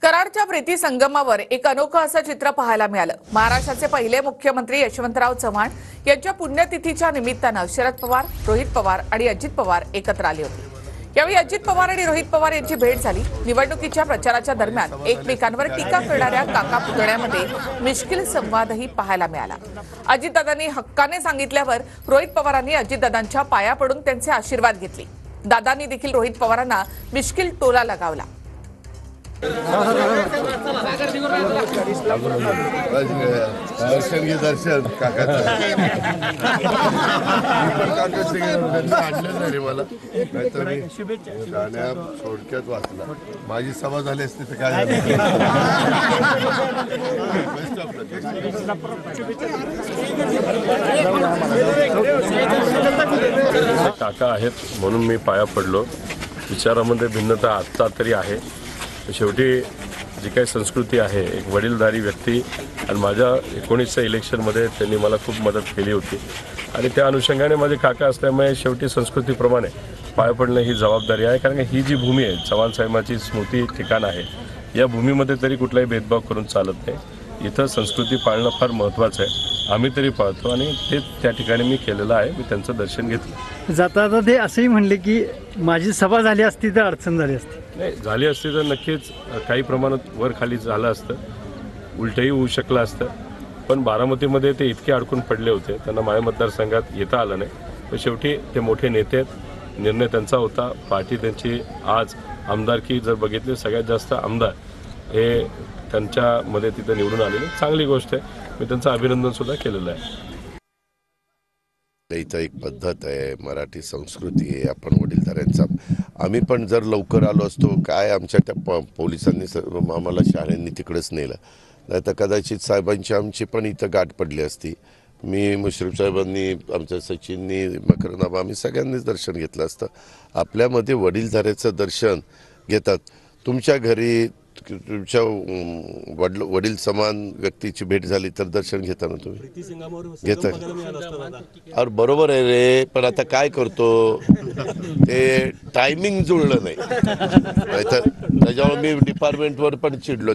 कराडच्या प्रीती संगमावर एक अनोखं असं चित्र पाहायला मिळालं। महाराष्ट्राचे पहिले मुख्यमंत्री यशवंतराव चव्हाण यांच्या पुण्यतिथीच्या निमित्तानं शरद पवार, रोहित पवार आणि अजित पवार एकत्र आले होते। यावेळी अजित पवार आणि रोहित पवार यांची भेट झाली। निवडणुकीच्या प्रचाराच्या दरम्यान एकमेकांवर टीका करणाऱ्या काका पुतण्यामध्ये मिश्किल संवादही पाहायला मिळाला। अजितदादांनी हक्काने सांगितल्यावर रोहित पवारांनी अजितदादांच्या पाया पडून त्यांचे आशीर्वाद घेतले। दादांनी देखील रोहित पवारांना मिश्किल टोला लगावला। दर्शन काकाचं आणलं नाही रे मला, नाहीतर मी गाण्या थोडक्यात वाचला। माझी सभा झाली असती तर काय झालं। काका आहेत म्हणून मी पाया पडलो। विचारामध्ये भिन्नता आत्ता तरी आहे। शेवटी जी काही संस्कृती आहे, एक वडीलधारी व्यक्ती आणि माझ्या 19च्या इलेक्शनमध्ये त्यांनी मला खूप मदत केली होती आणि त्या अनुषंगाने माझे काका असल्यामुळे शेवटी संस्कृतीप्रमाणे पाया पडणं ही जबाबदारी आहे। कारण ही जी भूमी आहे, चव्हाण साहेबांची स्मृती ठिकाण आहे, या भूमीमध्ये तरी कुठलाही भेदभाव करून चालत नाही। इथं संस्कृती पाळणं फार महत्त्वाचं आहे, आम्ही तरी पाळतो आणि ते त्या ठिकाणी मी केलेलं आहे। मी त्यांचं दर्शन घेतलं। जाता जाता ते असंही म्हणले की माझी सभा झाली असती तर अडचण झाली असती। नाही झाली असती तर नक्कीच काही प्रमाणात वर खाली झालं असतं, उलटही होऊ शकलं असतं। पण बारामतीमध्ये ते इतके अडकून पडले होते, त्यांना माझ्या मतदारसंघात येता आलं नाही। पण शेवटी ते मोठे नेते आहेत, निर्णय त्यांचा होता। पार्टी त्यांची आज आमदारकी जर बघितली, सगळ्यात जास्त आमदार हे त्यांच्यामध्ये तिथं निवडून आलेले, चांगली गोष्ट आहे। मी त्यांचं अभिनंदनसुद्धा केलेलं आहे। इथं एक पद्धत आहे, मराठी संस्कृती आहे। आपण वडीलधाऱ्यांचा आम्ही पण जर लवकर आलो असतो, काय आमच्या त्या पोलिसांनी आम्हाला शाळेंनी तिकडेच नेलं, नाही तर कदाचित साहेबांची आमची पण इथं गाठ पडली असती। मी मुश्रीफ साहेबांनी, आमच्या सचिननी, मकरनाबा, आम्ही सगळ्यांनीच दर्शन घेतलं असतं। आपल्यामध्ये वडीलधाऱ्याचं दर्शन घेतात। तुमच्या घरी तुमच्या वडील समान व्यक्तीची भेट झाली तर दर्शन घेता ना तुम्ही, घेता। अरे बरोबर आहे रे, पण आता काय करतो, ते टायमिंग जुळलं नाही, तर त्याच्यामुळे मी डिपार्टमेंटवर पण चिडलो।